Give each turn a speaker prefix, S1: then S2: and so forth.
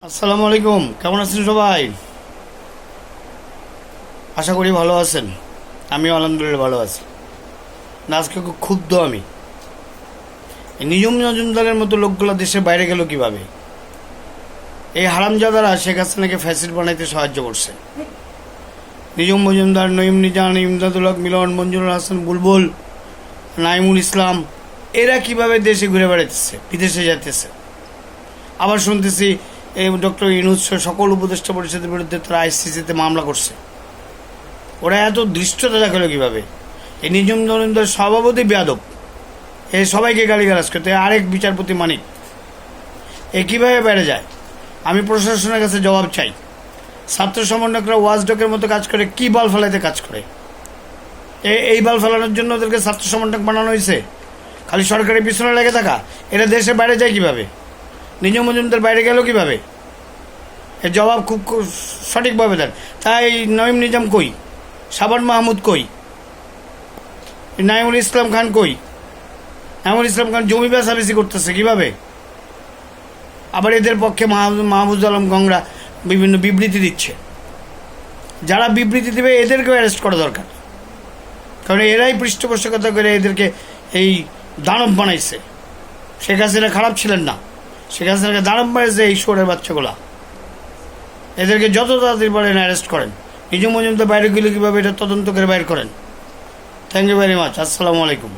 S1: আসসালামু আলাইকুম, কেমন আছেন সবাই? আশা করি ভালো আছেন। আমিও আলহামদুলিল্লাহ ভালো আছি। না, আজকে খুব ক্ষুব্ধ আমি। এই নিঝুম মজুমদারের মতো লোকগুলো দেশের বাইরে গেল কিভাবে? এই হারামজাদারা শেখ হাসিনাকে ফ্যাসিড বানাইতে সাহায্য করছে। নিঝুম মজুমদার, নঈম নিজান, ইমদাদুল হক মিলন, মঞ্জুরুল হাসান বুলবুল, নাইমুল ইসলাম, এরা কিভাবে দেশে ঘুরে বেড়াইতেছে, বিদেশে যাইতেছে। আবার শুনতেছি এই ডক্টর ইউনূস সকল উপদেষ্টা পরিষদের বিরুদ্ধে তারা আইসিসিতে মামলা করছে। ওরা এত দৃষ্টতা দেখালো কীভাবে? এই নিঝুম মজুমদার সভাপতি বেয়াদব, এ সবাইকে গালিগালাজ করতে। আরেক বিচারপতি মানিক, এ কীভাবে বেড়ে যায়? আমি প্রশাসনের কাছে জবাব চাই। ছাত্র সমন্বয়করা ওয়াচডগের মতো কাজ করে, কি বাল ফেলাইতে কাজ করে? এই বাল ফেলানোর জন্য ওদেরকে ছাত্র সমন্বয়ক বানানো হয়েছে? খালি সরকারের পিছনে লেগে থাকা। এরা দেশের বাইরে যায় কিভাবে? নিঝুম মজুমদার বাইরে গেল কিভাবে? এর জবাব খুব সঠিকভাবে দেন। তাই নঈম নিজাম কই? সাবান মাহমুদ কই? নাইমুল ইসলাম খান কই? নাইমুল ইসলাম খান জমি বেচাবেচি করতেছে কিভাবে? আবার এদের পক্ষে মাহমুদ আলম গংরা বিভিন্ন বিবৃতি দিচ্ছে। যারা বিবৃতি দেবে এদেরকেও অ্যারেস্ট করা দরকার, কারণ এরাই পৃষ্ঠপোষকতা করে এদেরকে এই দানব বানাইছে। শেখ হাসিনা খারাপ ছিলেন না, শেখ হাসিনাকে দানব বানাইছে এই শোরের বাচ্চাগুলা। এদেরকে যত তাড়াতাড়ি পারেন অ্যারেস্ট করেন। নিঝুম মজুমদার বাইরে গেলে কীভাবে এটা তদন্ত করে বাইর করেন। Thank you very much. আসসালামু আলাইকুম।